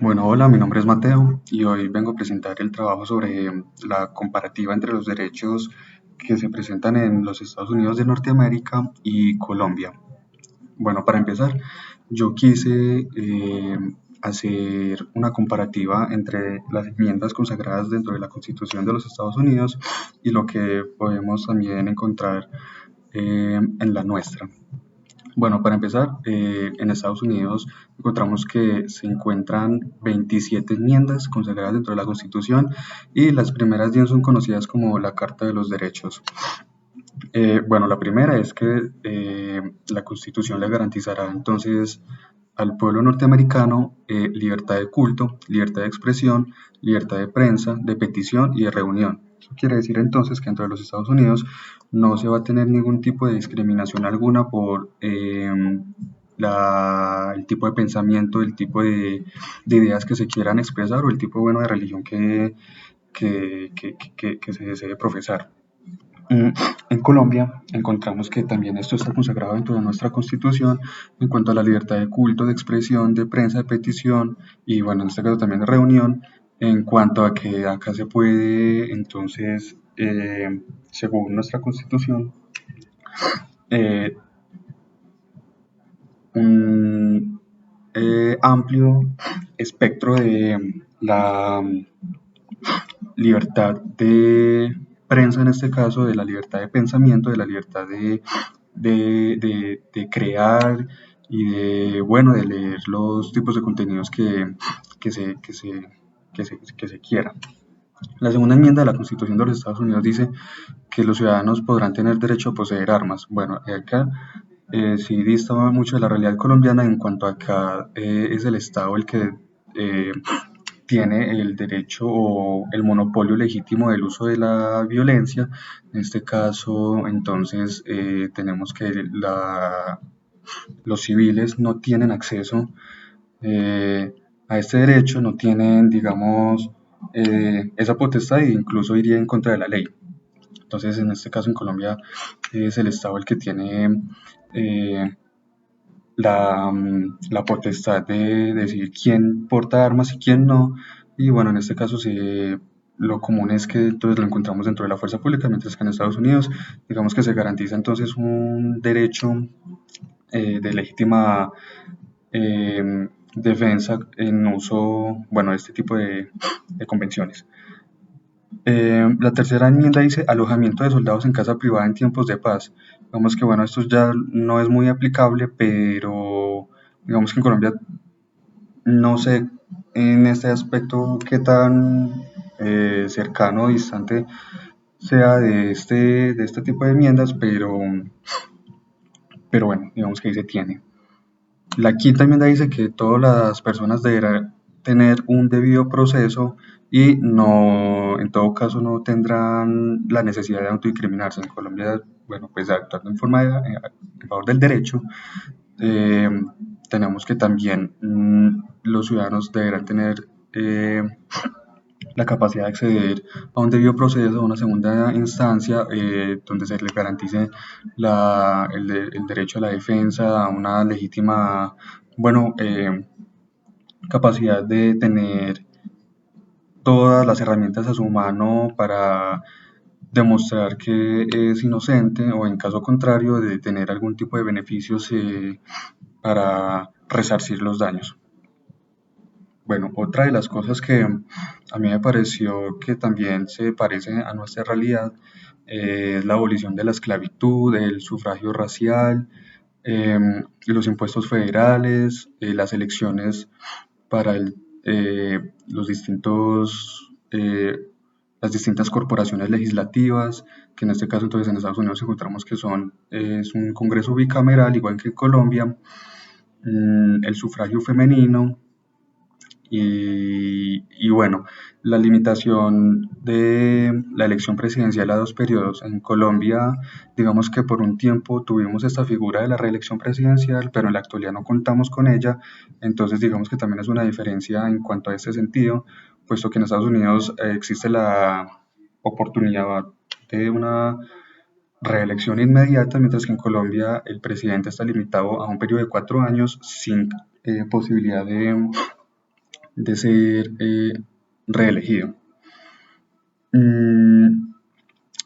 Bueno, hola, mi nombre es Mateo y hoy vengo a presentar el trabajo sobre la comparativa entre los derechos que se presentan en los Estados Unidos de Norteamérica y Colombia. Bueno, para empezar, yo quise hacer una comparativa entre las enmiendas consagradas dentro de la Constitución de los Estados Unidos y lo que podemos también encontrar en la nuestra. Bueno, para empezar, en Estados Unidos encontramos que se encuentran 27 enmiendas consagradas dentro de la Constitución y las primeras 10 son conocidas como la Carta de los Derechos. Bueno, la primera es que la Constitución le garantizará entonces al pueblo norteamericano libertad de culto, libertad de expresión, libertad de prensa, de petición y de reunión. Eso quiere decir entonces que dentro de los Estados Unidos no se va a tener ningún tipo de discriminación alguna por el tipo de pensamiento, el tipo de ideas que se quieran expresar o el tipo bueno, de religión que se desee profesar. Mm, En Colombia encontramos que también esto está consagrado dentro de nuestra Constitución en cuanto a la libertad de culto, de expresión, de prensa, de petición y bueno, en este caso también de reunión, en cuanto a que acá se puede entonces, según nuestra Constitución, eh, un amplio espectro de la libertad de prensa en este caso, de la libertad de pensamiento, de la libertad de crear y de, bueno, de leer los tipos de contenidos que se, que se, que se quieran. La segunda enmienda de la Constitución de los Estados Unidos dice que los ciudadanos podrán tener derecho a poseer armas. Bueno, acá sí dista mucho de la realidad colombiana en cuanto a acá es el Estado el que eh, tiene el derecho o el monopolio legítimo del uso de la violencia. En este caso, entonces, tenemos que los civiles no tienen acceso a este derecho, no tienen, digamos, esa potestad e incluso iría en contra de la ley. Entonces, en este caso, en Colombia, es el Estado el que tiene eh, la potestad de decidir quién porta armas y quién no. Y bueno, en este caso sí, lo común es que entonces lo encontramos dentro de la fuerza pública, mientras que en Estados Unidos, digamos que se garantiza entonces un derecho de legítima defensa en uso, bueno, de este tipo de convenciones. La tercera enmienda dice alojamiento de soldados en casa privada en tiempos de paz. Digamos que bueno, esto ya no es muy aplicable, pero digamos que en Colombia no sé en este aspecto qué tan cercano o distante sea de este tipo de enmiendas, pero bueno, digamos que ahí se tiene. La quinta enmienda dice que todas las personas deberán tener un debido proceso y no, en todo caso, no tendrán la necesidad de autoincriminarse. En Colombia, bueno, pues actuando en forma en favor del derecho, eh, tenemos que también los ciudadanos deberán tener la capacidad de acceder a un debido proceso, a una segunda instancia, donde se les garantice el derecho a la defensa, a una legítima, bueno, capacidad de tener todas las herramientas a su mano para demostrar que es inocente o en caso contrario de tener algún tipo de beneficios para resarcir los daños. Bueno, otra de las cosas que a mí me pareció que también se parece a nuestra realidad es la abolición de la esclavitud, el sufragio racial, los impuestos federales, las elecciones para los las distintas corporaciones legislativas, que en este caso entonces en Estados Unidos encontramos que es un congreso bicameral, igual que en Colombia, el sufragio femenino, y bueno, la limitación de la elección presidencial a dos periodos. En Colombia, digamos que por un tiempo tuvimos esta figura de la reelección presidencial, pero en la actualidad no contamos con ella. Entonces, digamos que también es una diferencia en cuanto a este sentido, puesto que en Estados Unidos existe la oportunidad de una reelección inmediata, mientras que en Colombia el presidente está limitado a un periodo de 4 años sin posibilidad de ser reelegido. Mm,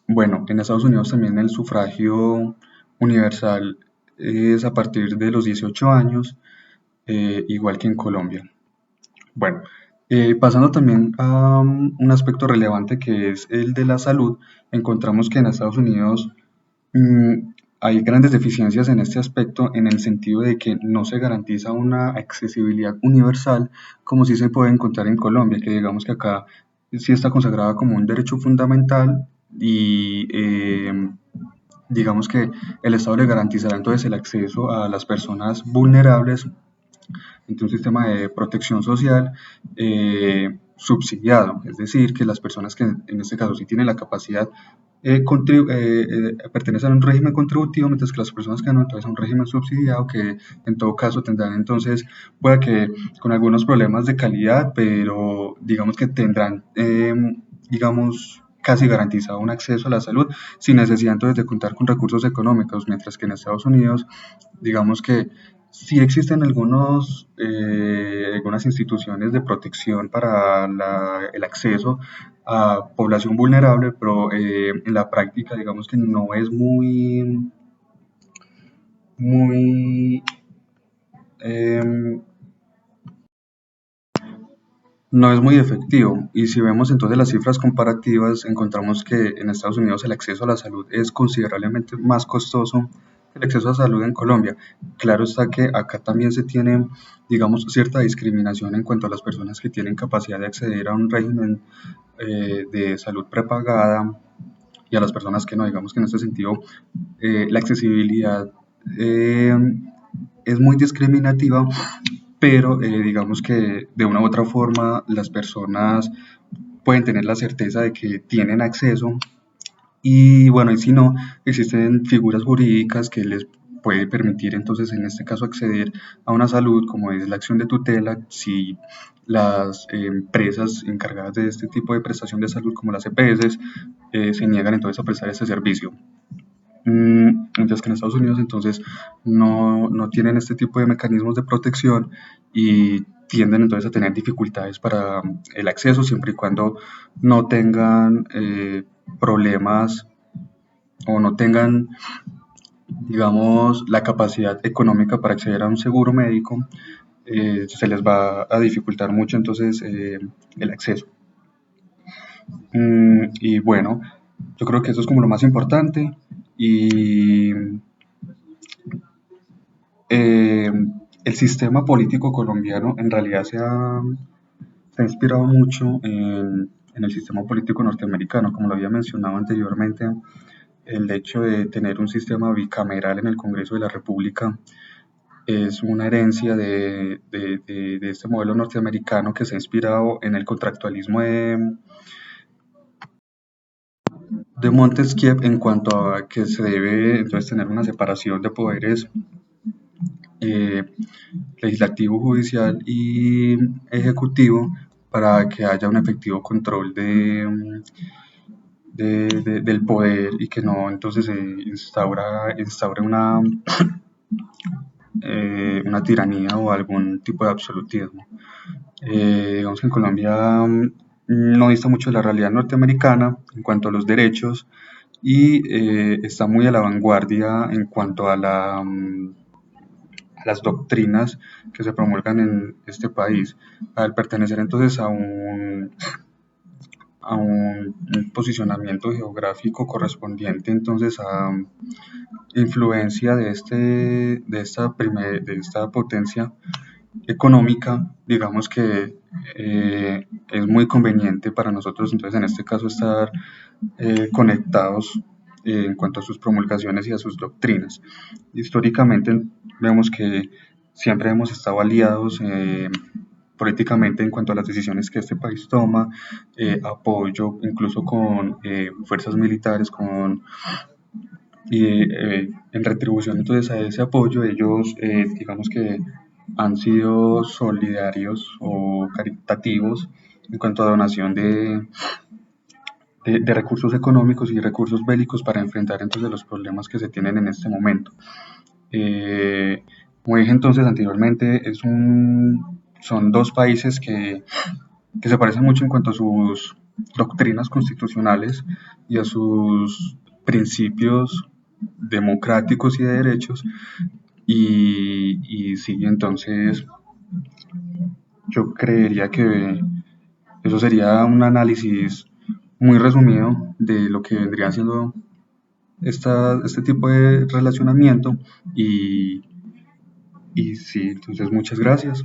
bueno, en Estados Unidos también el sufragio universal es a partir de los 18 años, igual que en Colombia. Bueno, pasando también a un aspecto relevante que es el de la salud, encontramos que en Estados Unidos hay grandes deficiencias en este aspecto en el sentido de que no se garantiza una accesibilidad universal como sí se puede encontrar en Colombia, que digamos que acá sí está consagrada como un derecho fundamental y digamos que el Estado le garantizará entonces el acceso a las personas vulnerables entre un sistema de protección social subsidiado, es decir, que las personas que en este caso sí tienen la capacidad pertenecen a un régimen contributivo, mientras que las personas que no, entonces a un régimen subsidiado que en todo caso tendrán entonces, puede que con algunos problemas de calidad, pero digamos que tendrán, digamos, casi garantizado un acceso a la salud sin necesidad entonces de contar con recursos económicos, mientras que en Estados Unidos, digamos que sí existen algunas instituciones de protección para el acceso a población vulnerable, pero en la práctica digamos que muy, eh, no es muy efectivo. Y si vemos entonces las cifras comparativas, encontramos que en Estados Unidos el acceso a la salud es considerablemente más costoso que el acceso a salud en Colombia. Claro está que acá también se tiene, digamos, cierta discriminación en cuanto a las personas que tienen capacidad de acceder a un régimen de salud prepagada y a las personas que no. Digamos que en este sentido la accesibilidad eh, es muy discriminativa, pero digamos que de una u otra forma las personas pueden tener la certeza de que tienen acceso y bueno, y si no, existen figuras jurídicas que les puede permitir entonces en este caso acceder a una salud como es la acción de tutela si las empresas encargadas de este tipo de prestación de salud como las EPS se niegan entonces a prestar este servicio. Mientras que en Estados Unidos entonces no tienen este tipo de mecanismos de protección y tienden entonces a tener dificultades para el acceso siempre y cuando no tengan problemas o no tengan, digamos, la capacidad económica para acceder a un seguro médico, se les va a dificultar mucho entonces el acceso. Y bueno, yo creo que eso es como lo más importante y eh, el sistema político colombiano en realidad se ha inspirado mucho en el sistema político norteamericano, como lo había mencionado anteriormente, el hecho de tener un sistema bicameral en el Congreso de la República es una herencia de este modelo norteamericano que se ha inspirado en el contractualismo de Montesquieu en cuanto a que se debe entonces tener una separación de poderes eh, legislativo, judicial y ejecutivo para que haya un efectivo control del poder y que no entonces se instaure una tiranía o algún tipo de absolutismo. Digamos que en Colombia no dista mucho de la realidad norteamericana en cuanto a los derechos y está muy a la vanguardia en cuanto a a las doctrinas que se promulgan en este país. Al pertenecer entonces a un posicionamiento geográfico correspondiente entonces a influencia de esta potencia económica, digamos que es muy conveniente para nosotros entonces en este caso estar conectados en cuanto a sus promulgaciones y a sus doctrinas. Históricamente vemos que siempre hemos estado aliados políticamente en cuanto a las decisiones que este país toma, apoyo incluso con fuerzas militares, en retribución entonces a ese apoyo ellos digamos que han sido solidarios o caritativos en cuanto a donación de recursos económicos y recursos bélicos para enfrentar entonces los problemas que se tienen en este momento. Como dije entonces anteriormente, es un son dos países que se parecen mucho en cuanto a sus doctrinas constitucionales y a sus principios democráticos y de derechos. Y sí, entonces yo creería que eso sería un análisis muy resumido de lo que vendría siendo este tipo de relacionamiento y, y sí, entonces muchas gracias.